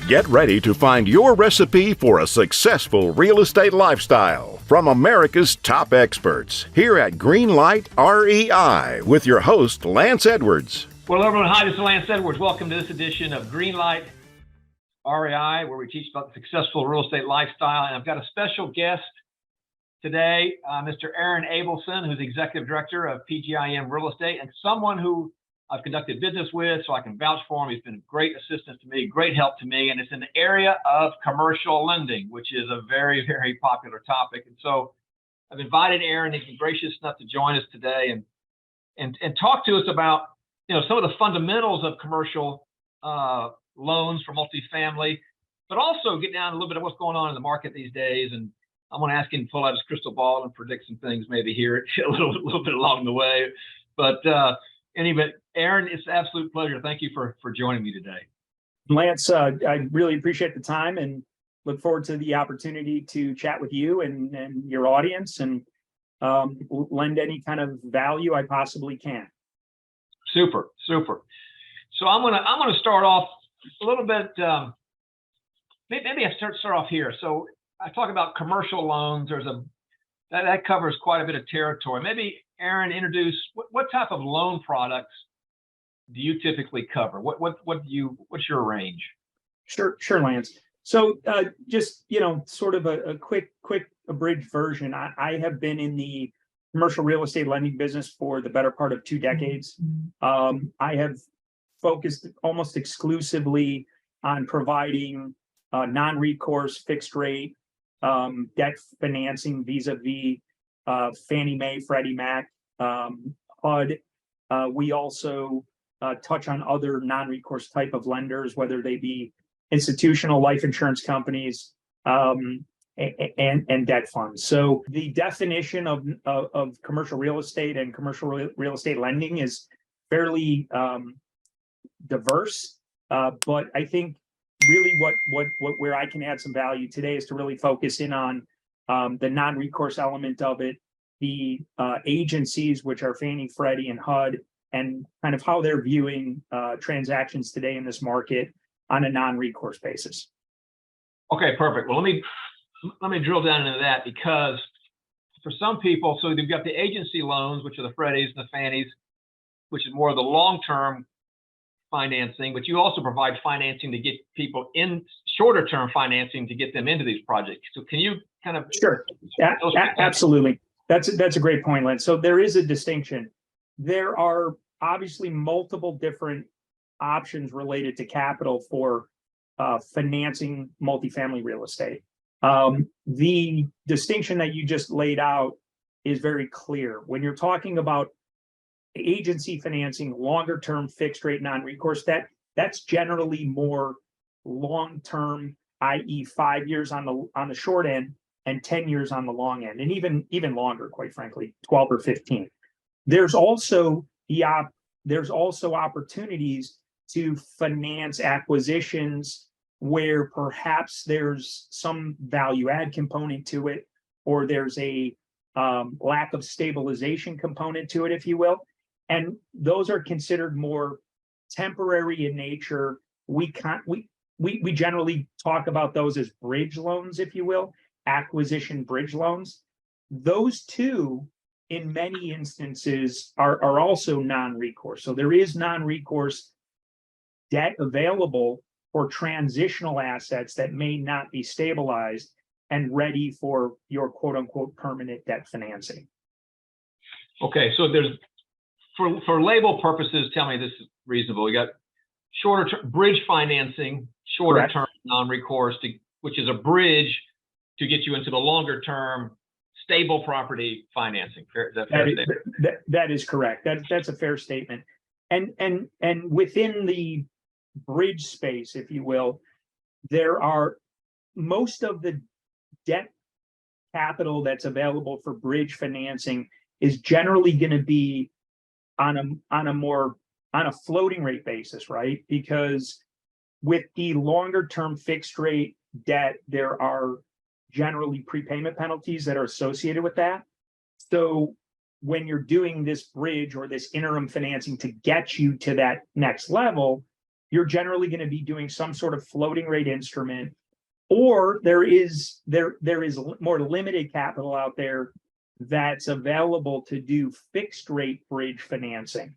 Get ready to find your recipe for a successful real estate lifestyle from America's top experts here at Greenlight REI with your host, Lance Edwards. Well, everyone, hi, this is Lance Edwards. Welcome to this edition of Greenlight REI, where we teach about the successful real estate lifestyle. And I've got a special guest today, Mr. Aaron Abelson, who's Executive Director of PGIM Real Estate, and someone who I've conducted business with, so I can vouch for him. He's been a great assistance to me, great help to me, and it's in the area of commercial lending, which is a very, very popular topic. And so I've invited Aaron. He's been gracious enough to join us today and talk to us about, some of the fundamentals of commercial loans for multifamily, but also get down a little bit of what's going on in the market these days. And I'm going to ask him to pull out his crystal ball and predict some things maybe here a little bit along the way. But anyway, Aaron, it's an absolute pleasure. Thank you for joining me today. Lance, I really appreciate the time and look forward to the opportunity to chat with you and your audience and lend any kind of value I possibly can. Super. So I'm gonna start off a little bit. Maybe I start off here. So I talk about commercial loans. That covers quite a bit of territory. Maybe Aaron, introduce what type of loan products do you typically cover? What's your range? Sure, Lance. So just sort of a quick abridged version. I have been in the commercial real estate lending business for the better part of 2 decades. I have focused almost exclusively on providing non-recourse fixed rate debt financing vis-a-vis Fannie Mae, Freddie Mac, HUD. We also touch on other non-recourse type of lenders, whether they be institutional life insurance companies and debt funds. So the definition of commercial real estate and commercial real estate lending is fairly diverse, but I think really where I can add some value today is to really focus in on the non-recourse element of it, the agencies, which are Fannie, Freddie, and HUD, and kind of how they're viewing transactions today in this market on a non-recourse basis. Okay, perfect. Well, let me drill down into that, because for some people, so they've got the agency loans, which are the Freddies and the Fannies, which is more of the long-term financing, but you also provide financing to get people in shorter term financing to get them into these projects. So can you kind of— Sure. Absolutely. That's a great point, Lynn. So there is a distinction. There are obviously multiple different options related to capital for financing multifamily real estate. The distinction that you just laid out is very clear. When you're talking about agency financing, longer term fixed rate non-recourse debt, that's generally more long-term, i.e. 5 years on the short end and 10 years on the long end, and even longer, quite frankly, 12 or 15. There's also opportunities to finance acquisitions where perhaps there's some value add component to it, or there's a lack of stabilization component to it, if you will. And those are considered more temporary in nature. We generally talk about those as bridge loans, if you will, acquisition bridge loans. Those two, in many instances, are also non-recourse. So there is non-recourse debt available for transitional assets that may not be stabilized and ready for your quote unquote permanent debt financing. Okay, so there's, for label purposes, tell me this is reasonable. You got shorter term bridge financing, shorter term non-recourse, which is a bridge to get you into the longer term stable property financing. That is correct. That's a fair statement. And within the bridge space, if you will, there are most of the debt capital that's available for bridge financing is generally going to be on a floating rate basis, right? Because with the longer term fixed rate debt, there are generally prepayment penalties that are associated with that. So when you're doing this bridge or this interim financing to get you to that next level, you're generally going to be doing some sort of floating rate instrument, or there is more limited capital out there that's available to do fixed rate bridge financing.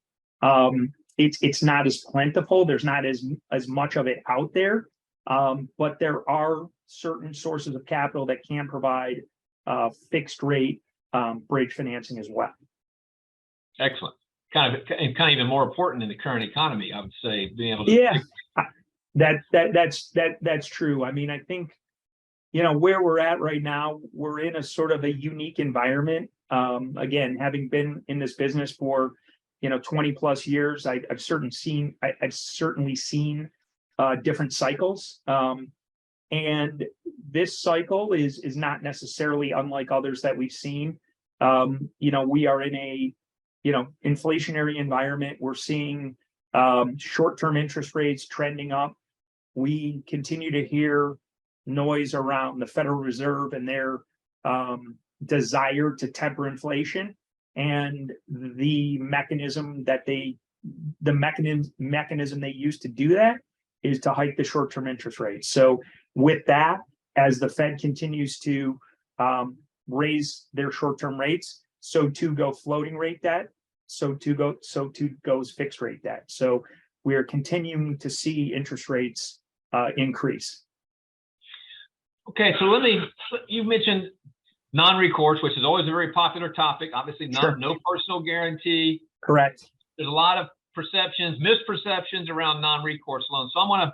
It's not as plentiful. There's not as much of it out there, but there are certain sources of capital that can provide fixed rate bridge financing as well. Excellent. Kind of even more important in the current economy, I would say, being able to. Yeah, that's true. I mean, I think, where we're at right now, we're in a sort of a unique environment. Again, having been in this business for 20 plus years, I've certainly seen different cycles. And this cycle is not necessarily unlike others that we've seen. We are in a inflationary environment. We're seeing short-term interest rates trending up. We continue to hear noise around the Federal Reserve and their desire to temper inflation, and the mechanism they use to do that is to hike the short-term interest rates. So with that, as the Fed continues to raise their short-term rates, so too go floating rate debt, so too goes fixed rate debt. So we are continuing to see interest rates increase. Okay, so you mentioned non-recourse, which is always a very popular topic. Obviously, Sure. No personal guarantee. Correct. There's a lot of misperceptions around non-recourse loans. So I want to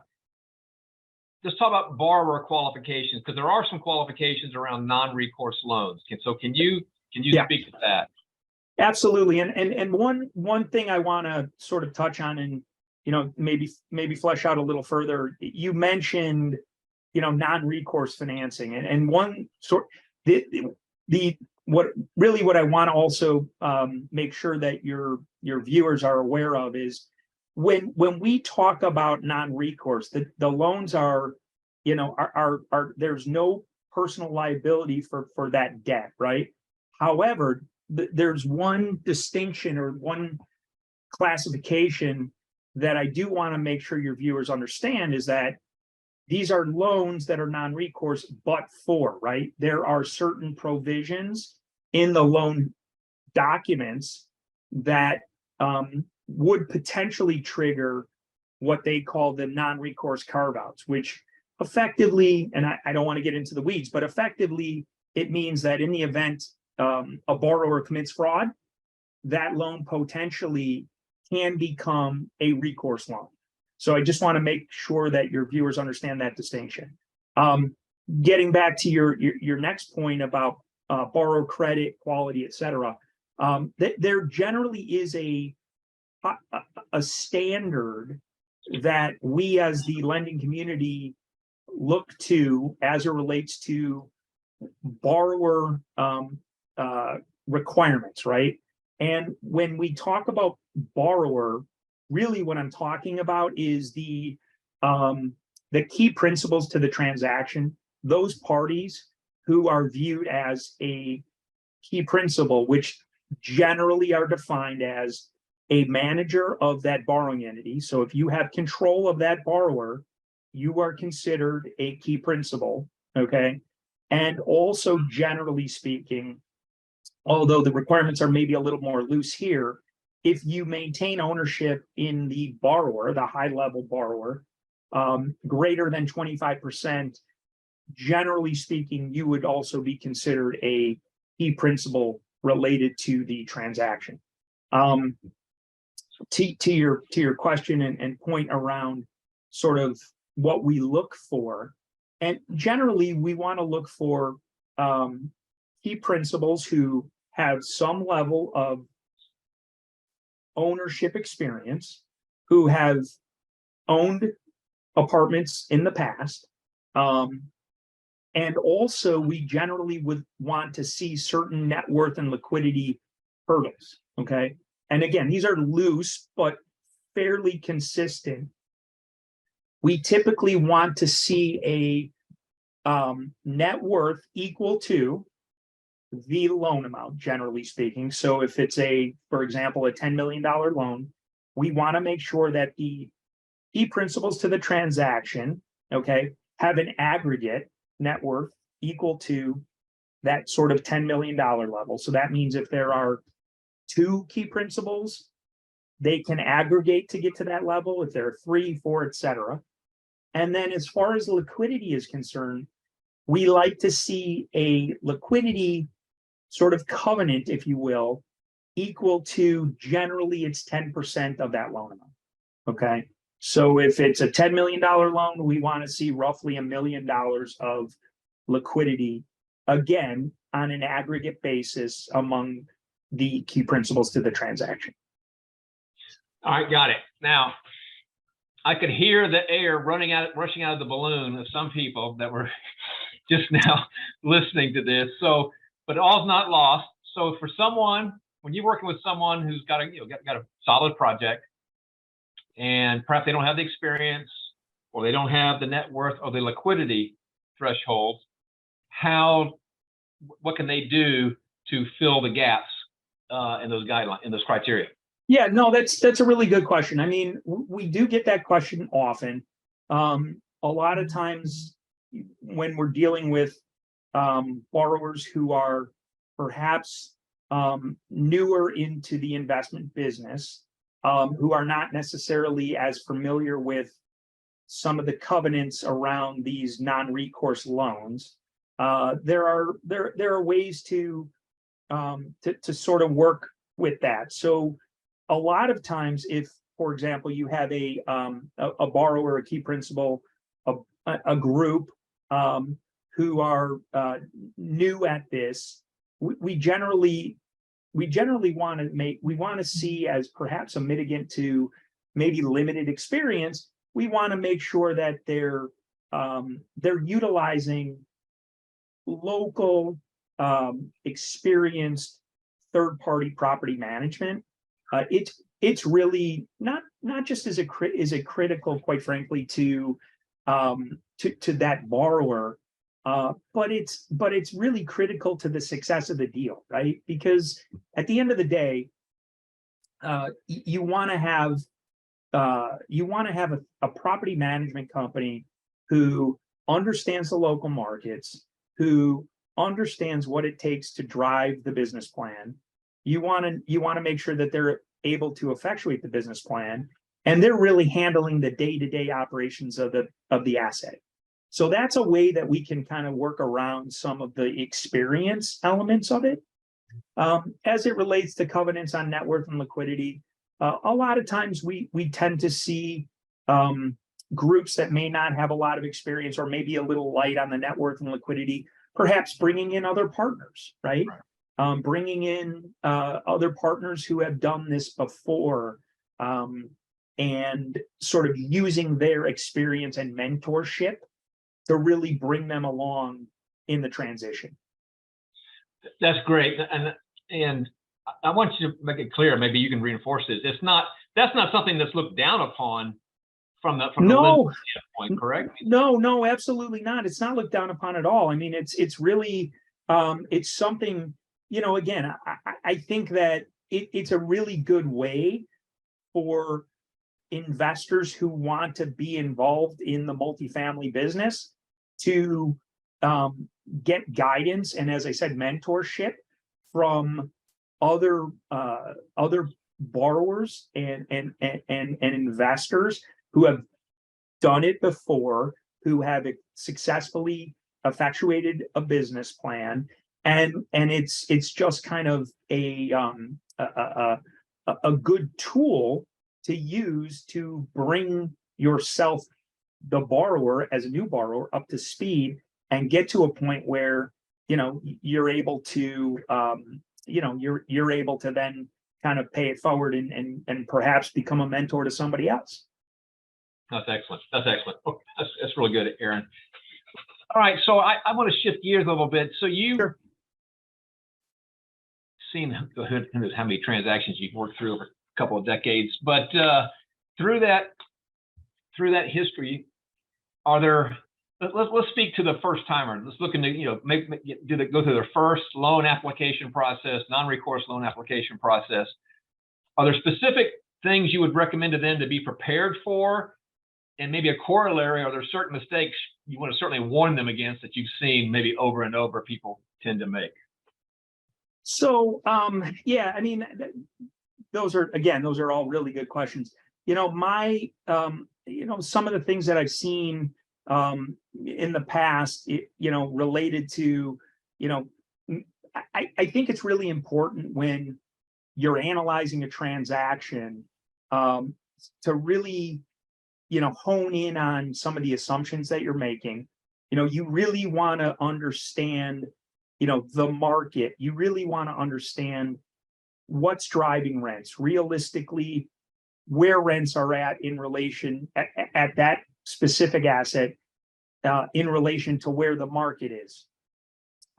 just talk about borrower qualifications, because there are some qualifications around non-recourse loans. Can you speak to that? Absolutely. And one thing I want to sort of touch on and maybe flesh out a little further. You mentioned non-recourse financing, and one sort what I want to also make sure that your viewers are aware of is when we talk about non-recourse, the loans are there's no personal liability for that debt, right? However, there's one distinction or one classification that I do want to make sure your viewers understand, is that these are loans that are non-recourse, right? There are certain provisions in the loan documents that would potentially trigger what they call the non-recourse carve-outs, which effectively, and I don't want to get into the weeds, but effectively it means that in the event a borrower commits fraud, that loan potentially can become a recourse loan. So I just want to make sure that your viewers understand that distinction. Getting back to your next point about borrower credit, quality, et cetera, there generally is a standard that we as the lending community look to as it relates to borrower requirements, right? And when we talk about borrower, really what I'm talking about is the key principles to the transaction. Those parties who are viewed as a key principal, which generally are defined as a manager of that borrowing entity. So if you have control of that borrower, you are considered a key principal, okay? And also, generally speaking, although the requirements are maybe a little more loose here, if you maintain ownership in the borrower, the high-level borrower, greater than 25%, generally speaking, you would also be considered a key principal related to the transaction. To your question and point around sort of what we look for, and generally we want to look for key principals who have some level of ownership experience, who have owned apartments in the past, and also we generally would want to see certain net worth and liquidity hurdles, okay? And again, these are loose but fairly consistent. We typically want to see a net worth equal to the loan amount, generally speaking. So if it's for example, a $10 million loan, we want to make sure that the key principals to the transaction, okay, have an aggregate net worth equal to that sort of $10 million level. So that means if there are two key principals, they can aggregate to get to that level. If there are three, four, et cetera. And then as far as liquidity is concerned, we like to see a liquidity sort of covenant, if you will, equal to generally it's 10% of that loan amount. Okay. So if it's a $10 million loan, we want to see roughly $1 million of liquidity, again, on an aggregate basis among the key principals to the transaction. All right, got it. Now, I could hear the air rushing out of the balloon of some people that were just now listening to this. So, but all's not lost. So for someone, when you're working with someone who's got a solid project, and perhaps they don't have the experience, or they don't have the net worth or the liquidity threshold, what can they do to fill the gaps in those guidelines, in those criteria? Yeah, no, that's a really good question. I mean, we do get that question often. A lot of times when we're dealing with borrowers who are perhaps newer into the investment business, who are not necessarily as familiar with some of the covenants around these non-recourse loans, there are ways to sort of work with that. So a lot of times, if, for example, you have a borrower, a key principal, a group who are new at this, we generally want to see as perhaps a mitigant to maybe limited experience. We want to make sure that they're utilizing local experienced third-party property management. It's really not just is it critical, quite frankly, to that borrower, but it's really critical to the success of the deal, right? Because at the end of the day, you want to have a property management company who understands the local markets, who understands what it takes to drive the business plan. You want to make sure that they're able to effectuate the business plan, and they're really handling the day-to-day operations of the asset. So that's a way that we can kind of work around some of the experience elements of it. As it relates to covenants on net worth and liquidity, a lot of times we tend to see groups that may not have a lot of experience, or maybe a little light on the net worth and liquidity, perhaps bringing in other partners, right? Bringing in other partners who have done this before, and sort of using their experience and mentorship to really bring them along in the transition. That's great, and I want you to make it clear. Maybe you can reinforce this. That's not something that's looked down upon from the lender standpoint, correct? No, absolutely not. It's not looked down upon at all. I mean, it's really it's something. Again, I think that it's a really good way for investors who want to be involved in the multifamily business to get guidance and, as I said, mentorship from other borrowers and investors who have done it before, who have successfully effectuated a business plan. And it's just kind of a good tool to use to bring yourself, the borrower, as a new borrower, up to speed and get to a point where you're able to you're able to then kind of pay it forward and perhaps become a mentor to somebody else. That's excellent. Oh, that's really good, Aaron. All right, so I want to shift gears a little bit. So you. Sure. Seen how many transactions you've worked through over a couple of decades, but through that history, let's speak to the first timer. Let's look into go through their first loan application process, non-recourse loan application process. Are there specific things you would recommend to them to be prepared for and maybe a corollary, or there's certain mistakes you want to certainly warn them against that you've seen maybe over and over people tend to make? So, yeah, I mean, those are all really good questions. Some of the things that I've seen in the past, related to, I think it's really important when you're analyzing a transaction, to really, hone in on some of the assumptions that you're making. You really want to understand, the market. You really want to understand what's driving rents realistically, where rents are at in relation at that specific asset, in relation to where the market is.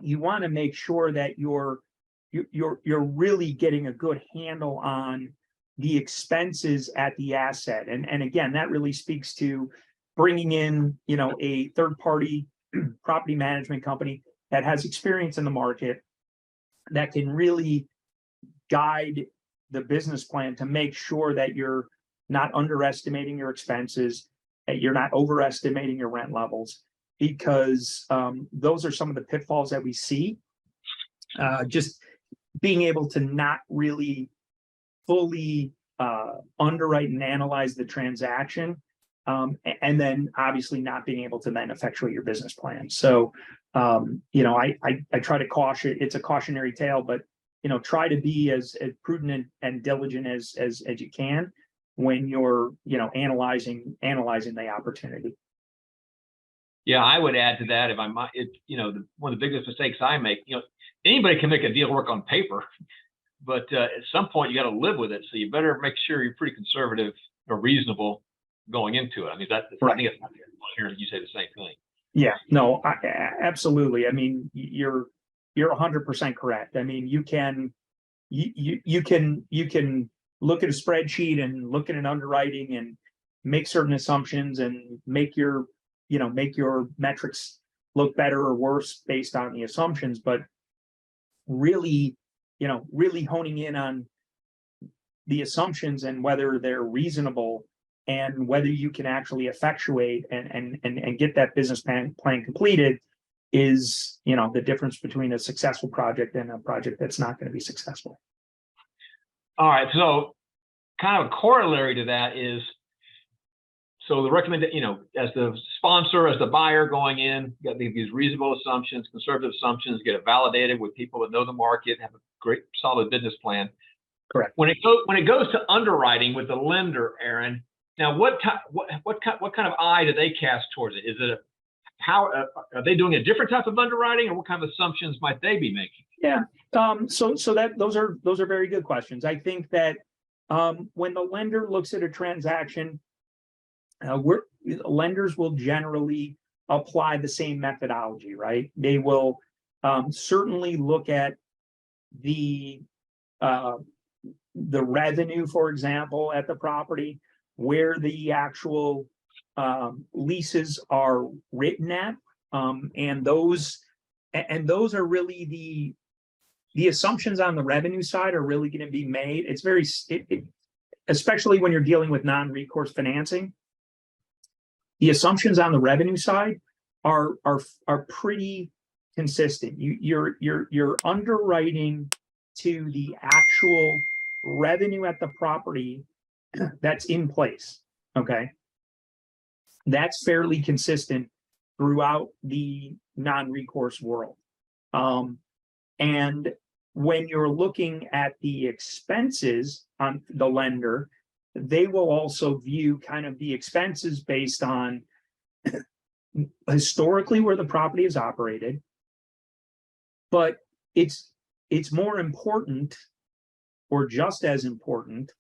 You want to make sure that you're really getting a good handle on the expenses at the asset. And again, that really speaks to bringing in, a third party property management company that has experience in the market, that can really guide the business plan to make sure that you're not underestimating your expenses, that you're not overestimating your rent levels, because those are some of the pitfalls that we see. Just being able to not really fully underwrite and analyze the transaction, and then obviously not being able to then effectuate your business plan. So, I try to caution. It's a cautionary tale, but try to be as prudent and diligent as you can when you're analyzing the opportunity. Yeah, I would add to that, if I might, one of the biggest mistakes I make, anybody can make a deal work on paper, but at some point you got to live with it. So you better make sure you're pretty conservative or reasonable going into it. I mean, Right. I think it's here you say the same thing. Yeah, no, absolutely. I mean, you're 100% correct. I mean, you can look at a spreadsheet and look at an underwriting and make certain assumptions and make your metrics look better or worse based on the assumptions, but really honing in on the assumptions and whether they're reasonable and whether you can actually effectuate and get that business plan completed is, the difference between a successful project and a project that's not going to be successful. All right. So kind of a corollary to that is, so the recommendation, as the sponsor, as the buyer going in, you got these reasonable assumptions, conservative assumptions, get it validated with people that know the market, have a great solid business plan. Correct. When it goes to underwriting with the lender, Aaron, now what kind of eye do they cast towards it? Is it how are they doing a different type of underwriting, or what kind of assumptions might they be making? Yeah. So those are very good questions. I think that when the lender looks at a transaction, lenders will generally apply the same methodology, right? They will certainly look at the revenue, for example, at the property, where the actual leases are written at, and those are really the assumptions on the revenue side are really going to be made. It's very, especially when you're dealing with non-recourse financing, the assumptions on the revenue side are pretty consistent. You're underwriting to the actual revenue at the property that's in place. Okay, that's fairly consistent throughout the non-recourse world. And when you're looking at the expenses on the lender, they will also view kind of the expenses based on historically where the property is operated. But it's more important, or just as important,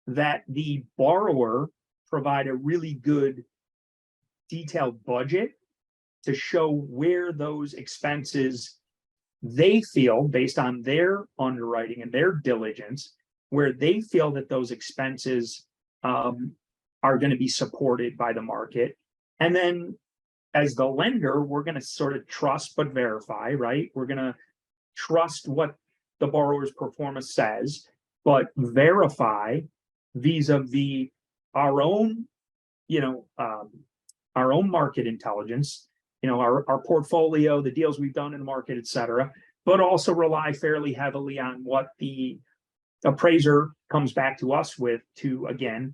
that the borrower provide a really good detailed budget to show where those expenses they feel, based on their underwriting and their diligence, where they feel that those expenses are going to be supported by the market. And then as the lender, we're going to sort of trust but verify, right? We're going to trust what the borrower's performance says, but verify vis-a-vis our own our own market intelligence, our portfolio, the deals we've done in the market, et cetera, but also rely fairly heavily on what the appraiser comes back to us with to, again,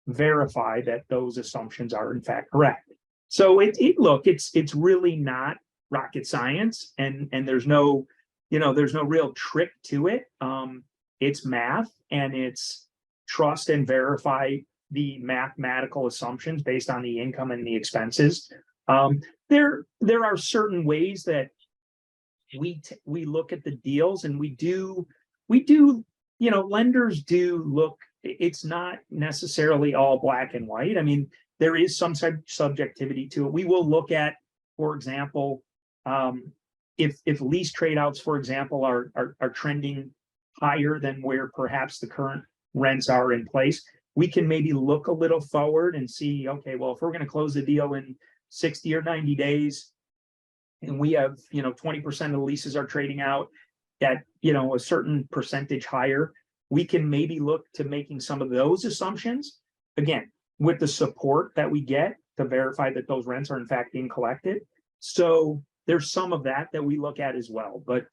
verify that those assumptions are in fact correct. So it's really not rocket science, and there's no real trick to it. It's math, and it's trust and verify the mathematical assumptions based on the income and the expenses. There are certain ways that we look at the deals, and we do, lenders do look. It's not necessarily all black and white. I mean, there is some subjectivity to it. We will look at, for example, if lease trade outs, for example, are trending higher than where perhaps the current rents are in place, we can maybe look a little forward and see, okay, well, if we're going to close the deal in 60 or 90 days, and we have, 20% of the leases are trading out at, a certain percentage higher, we can maybe look to making some of those assumptions, again, with the support that we get to verify that those rents are in fact being collected. So there's some of that we look at as well. But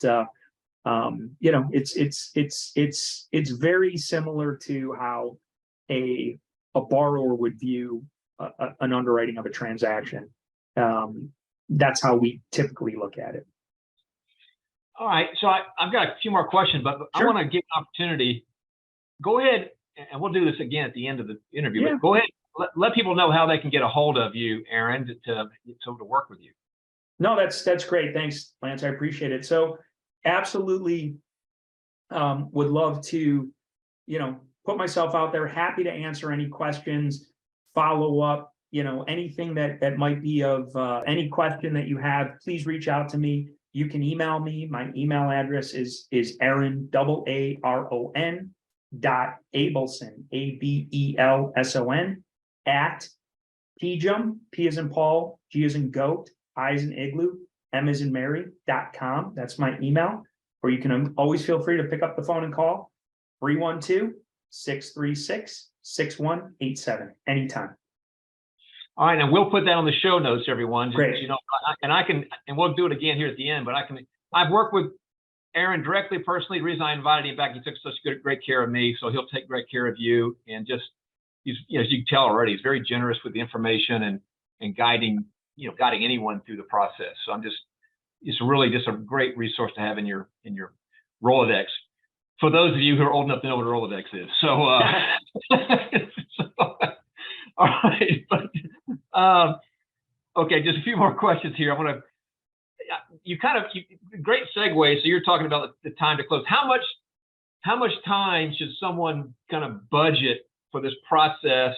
it's very similar to how a borrower would view an underwriting of a transaction. That's how we typically look at it. All right, so I've got a few more questions, but sure. I want to give an opportunity. Go ahead, and we'll do this again at the end of the interview. Yeah. But go ahead, let people know how they can get a hold of you, Aaron, to work with you. No, that's great. Thanks, Lance. I appreciate it. So, absolutely, would love to, put myself out there. Happy to answer any questions, follow up. Anything that might be of any question that you have, please reach out to me. You can email me. My email address is Aaron Aaron .Abelson Abelson at PGIM, P as in Paul, G as in goat, I as in igloo, M as in Mary.com. That's my email. Or you can always feel free to pick up the phone and call 312-636-6187 anytime. All right, and we'll put that on the show notes, everyone. Great. And we'll do it again here at the end. But I've worked with Aaron directly, personally. The reason I invited him back, he took such great care of me, so he'll take great care of you. And just, as you can tell already, he's very generous with the information and guiding anyone through the process. So it's really just a great resource to have in your Rolodex. For those of you who are old enough to know what a Rolodex is. So, all right, but okay, just a few more questions here. Great segue. So you're talking about the time to close. How much time should someone kind of budget for this process,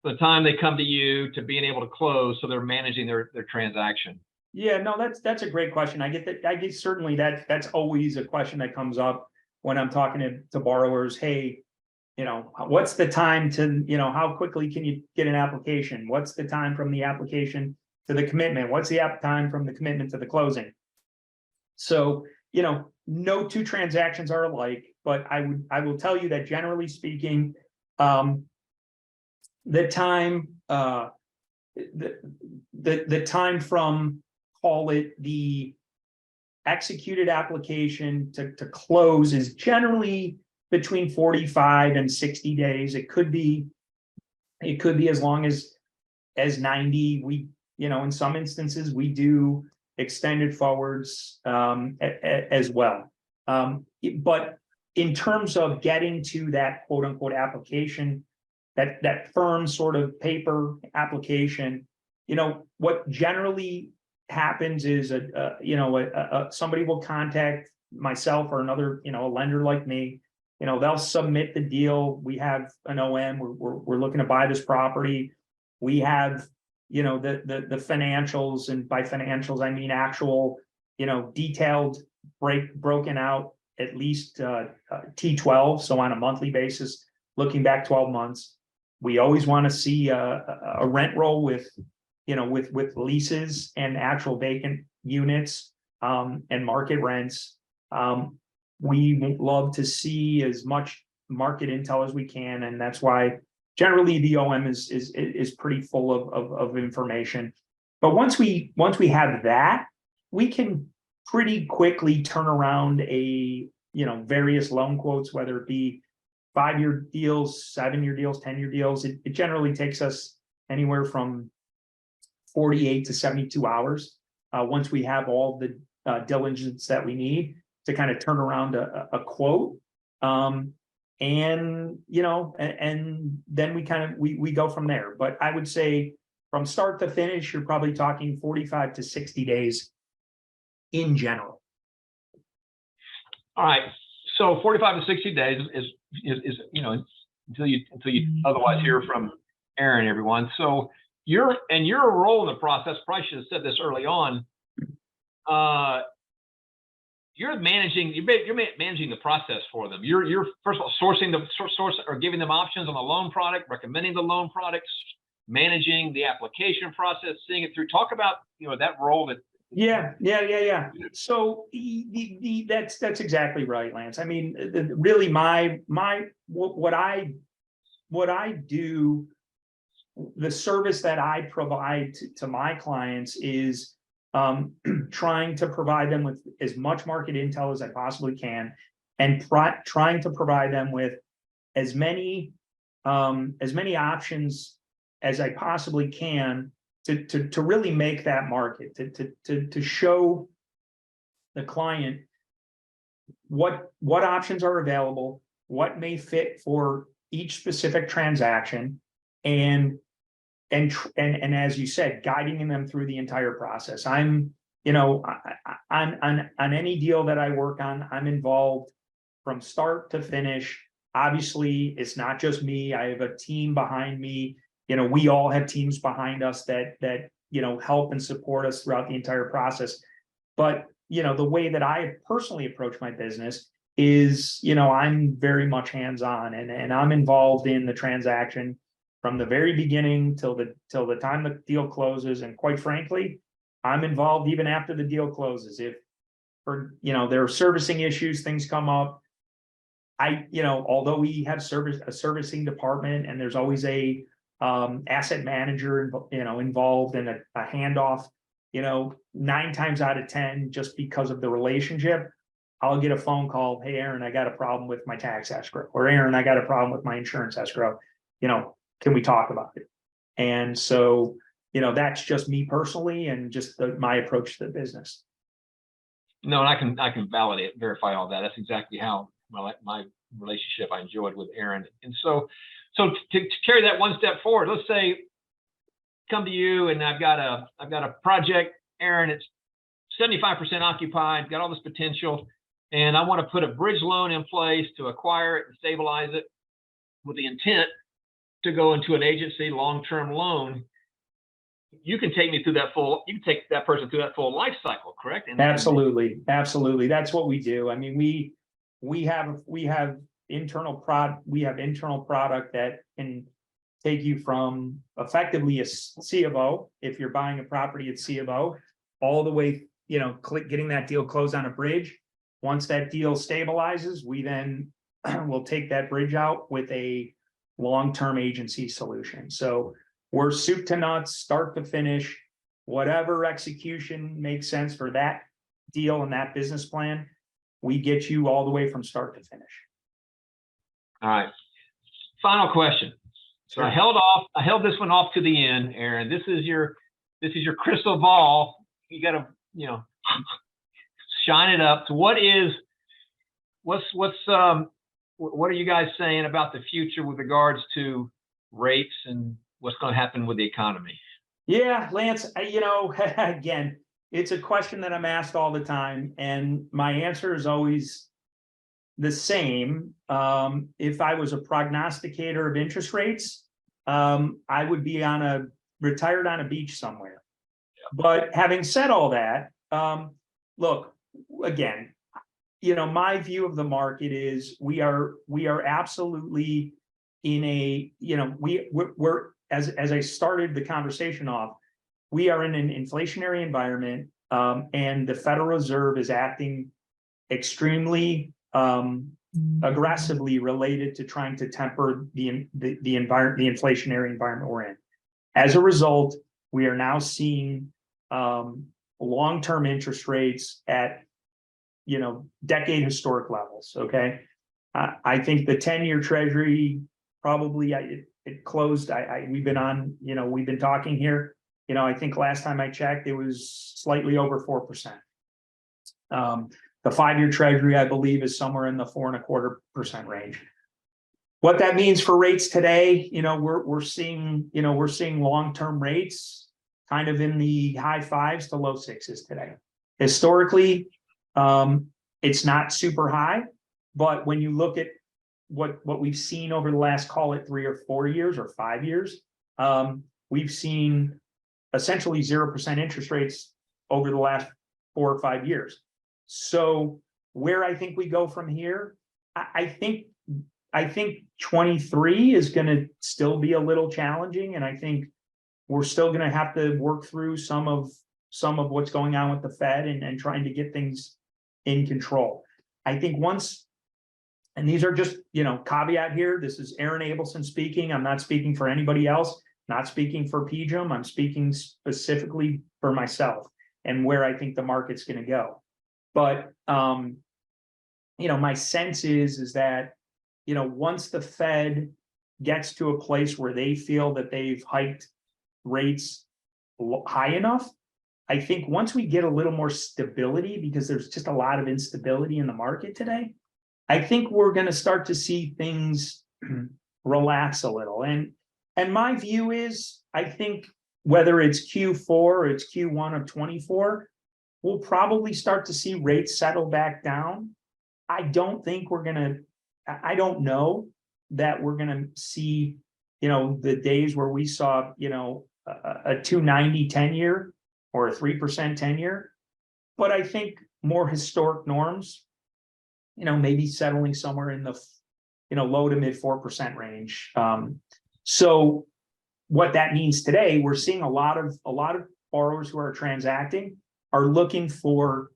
from the time they come to you to being able to close, so they're managing their transaction? Yeah, no, that's a great question. I get certainly that's always a question that comes up when I'm talking to borrowers. Hey, what's the time to, how quickly can you get an application? What's the time from the application to the commitment? What's the time from the commitment to the closing? So, no two transactions are alike, but I will tell you that generally speaking, the time from, call it, the executed application to close is generally between 45 and 60 days. It could be as long as 90. We, in some instances, we do extended forwards as well. But in terms of getting to that quote unquote application, that firm sort of paper application, what generally happens is somebody will contact myself or another, a lender like me. They'll submit the deal. We have an OM. We're looking to buy this property. We have, the financials, and by financials I mean actual, detailed broken out, at least T12. So on a monthly basis, looking back 12 months, we always want to see a rent roll with leases and actual vacant units and market rents. We love to see as much market intel as we can, and that's why generally the OM is pretty full of information. But once we have that, we can pretty quickly turn around various loan quotes, whether it be 5-year deals, 7-year deals, 10-year deals. It generally takes us anywhere from 48 to 72 hours once we have all the diligence that we need to kind of turn around a quote. And then we go from there. But I would say from start to finish, you're probably talking 45 to 60 days in general. All right. So 45 to 60 days is until you otherwise hear from Aaron, everyone. So your role in the process, probably should have said this early on. You're managing the process for them. You're first of all sourcing the source or giving them options on the loan product, recommending the loan products, managing the application process, seeing it through. Talk about that role that. Yeah. So that's exactly right, Lance. I mean, really, what I do, the service that I provide to my clients is trying to provide them with as much market intel as I possibly can, and trying to provide them with as many options as I possibly can to really make that market, to show the client what options are available, what may fit for each specific transaction, and as you said, guiding them through the entire process. I'm on any deal that I work on, I'm involved from start to finish. Obviously, it's not just me. I have a team behind me. We all have teams behind us that help and support us throughout the entire process. But the way that I personally approach my business is, I'm very much hands-on, and I'm involved in the transaction from the very beginning till the time the deal closes. And quite frankly, I'm involved even after the deal closes. If there are servicing issues, things come up. Although we have a servicing department, and there's always a asset manager, involved in a handoff, 9 times out of 10, just because of the relationship, I'll get a phone call. Hey, Aaron, I got a problem with my tax escrow, or Aaron, I got a problem with my insurance escrow. Can we talk about it? And so, that's just me personally, and just my approach to the business. No, and I can verify all that. That's exactly how my relationship I enjoyed with Aaron. And so to carry that one step forward, let's say come to you and I've got a project, Aaron, it's 75% occupied, got all this potential, and I want to put a bridge loan in place to acquire it and stabilize it with the intent to go into an agency long-term loan. You can take that person through that full life cycle, correct? Absolutely. That's what we do. I mean, we have internal product that can take you from effectively a C of O, if you're buying a property at C of O, all the way, getting that deal closed on a bridge. Once that deal stabilizes, we then will take that bridge out with a long-term agency solution. So we're soup to nuts, start to finish, whatever execution makes sense for that deal and that business plan, we get you all the way from start to finish. All right. Final question. So I held this one off to the end, Aaron. This is your crystal ball. You got to, shine it up. So what are you guys saying about the future with regards to rates and what's going to happen with the economy? Yeah, Lance, again, it's a question that I'm asked all the time, and my answer is always the same. If I was a prognosticator of interest rates, I would be retired on a beach somewhere. Yeah. But having said all that, look, again, my view of the market is we are absolutely in a, we're as I started the conversation off, we are in an inflationary environment, and the Federal Reserve is acting extremely aggressively related to trying to temper the inflationary environment we're in. As a result, we are now seeing long-term interest rates at decade historic levels. Okay, I think the 10-year Treasury probably it closed. We've been talking here. I think last time I checked, it was slightly over 4%. The 5-year Treasury, I believe, is somewhere in the 4.25% range. What that means for rates today, we're seeing long-term rates kind of in the high 5s to low 6s today. Historically, it's not super high, but when you look at what we've seen over the last, call it 3 or 4 years or 5 years, we've seen essentially 0% interest rates over the last 4 or 5 years. So where I think we go from here, I think 23 is going to still be a little challenging, and I think we're still going to have to work through some of what's going on with the Fed and trying to get things in control. I think once, and these are just caveat here, this is Aaron Abelson speaking. I'm not speaking for anybody else, not speaking for PGIM. I'm speaking specifically for myself and where I think the market's going to go. But my sense is that once the Fed gets to a place where they feel that they've hiked rates high enough, I think once we get a little more stability, because there's just a lot of instability in the market today, I think we're going to start to see things relax a little. And my view is, I think whether it's Q4 or it's Q1 of 24, we'll probably start to see rates settle back down. I don't know that we're going to see, the days where we saw, a 2.90 10-year or a 3% 10-year. But I think more historic norms, maybe settling somewhere in the, low to mid 4% range. So what that means today, we're seeing a lot of borrowers who are transacting are looking for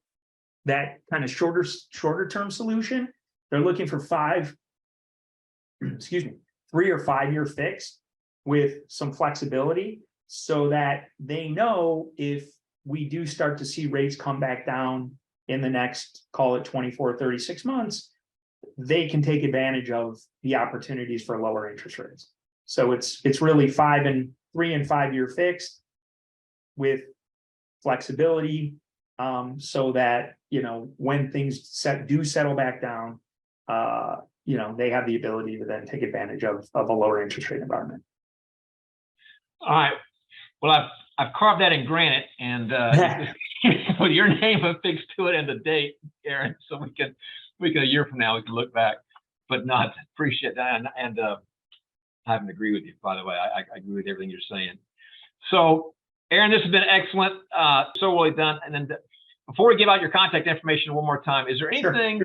that kind of shorter term solution. They're looking for 3 or 5 year fix with some flexibility, so that they know if we do start to see rates come back down in the next, call it 24, 36 months, they can take advantage of the opportunities for lower interest rates. So it's really 3 and 5 year fixed with flexibility, so that when things settle back down, they have the ability to then take advantage of a lower interest rate environment. All right. Well, I've carved that in granite, and with your name affixed to it and the date, Aaron, so we can a year from now we can look back, but not appreciate that. And I haven't agree with you, by the way. I agree with everything you're saying. So, Aaron, this has been excellent. So well done. And then before we give out your contact information one more time, is there anything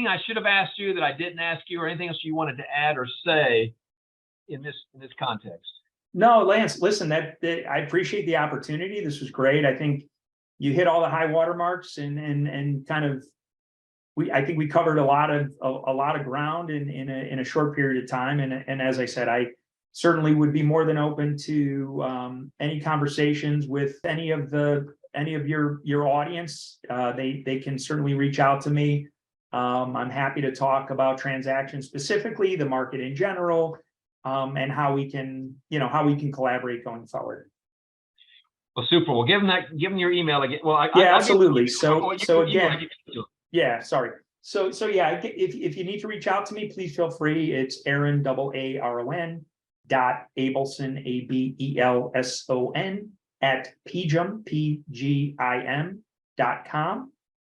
I should have asked you that I didn't ask you, or anything else you wanted to add or say in this context? No, Lance, listen, that I appreciate the opportunity. This was great. I think you hit all the high water marks, and kind of I think we covered a lot of ground in a short period of time. And as I said, I certainly would be more than open to any conversations with any of your audience. They can certainly reach out to me. I'm happy to talk about transactions specifically, the market in general, and how we can collaborate going forward. Well, super. Well, give them your email again. Well, absolutely. So again, yeah, sorry. So yeah, if you need to reach out to me, please feel free. It's Aaron AARON .Abelson ABELSON at PGIM.com.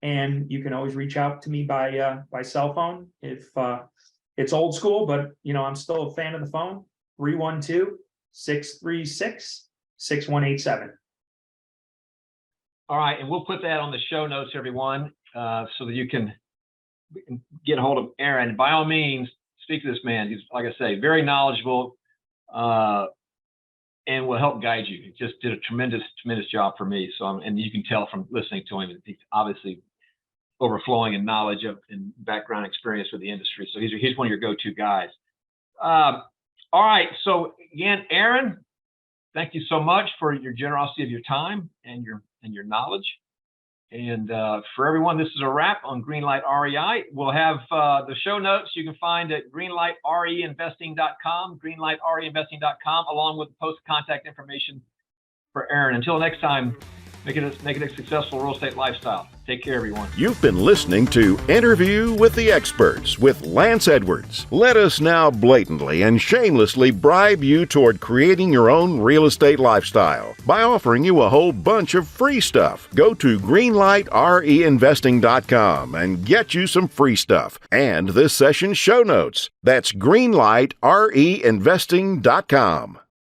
And you can always reach out to me by cell phone if it's old school, but I'm still a fan of the phone. 312-636-6187. All right, and we'll put that on the show notes, everyone, so that you can get a hold of Aaron. By all means, speak to this man. He's, like I say, very knowledgeable, and will help guide you. He just did a tremendous job for me. So, and you can tell from listening to him, he's obviously overflowing in knowledge of and background experience with the industry. So he's one of your go-to guys. All right. So again, Aaron, thank you so much for your generosity of your time and your knowledge. And for everyone, this is a wrap on Greenlight REI. We'll have the show notes you can find at greenlightreinvesting.com, greenlightreinvesting.com, along with the post contact information for Aaron. Until next time, make it a successful real estate lifestyle. Take care, everyone. You've been listening to Interview with the Experts with Lance Edwards. Let us now blatantly and shamelessly bribe you toward creating your own real estate lifestyle by offering you a whole bunch of free stuff. Go to greenlightreinvesting.com and get you some free stuff and this session's show notes. That's greenlightreinvesting.com.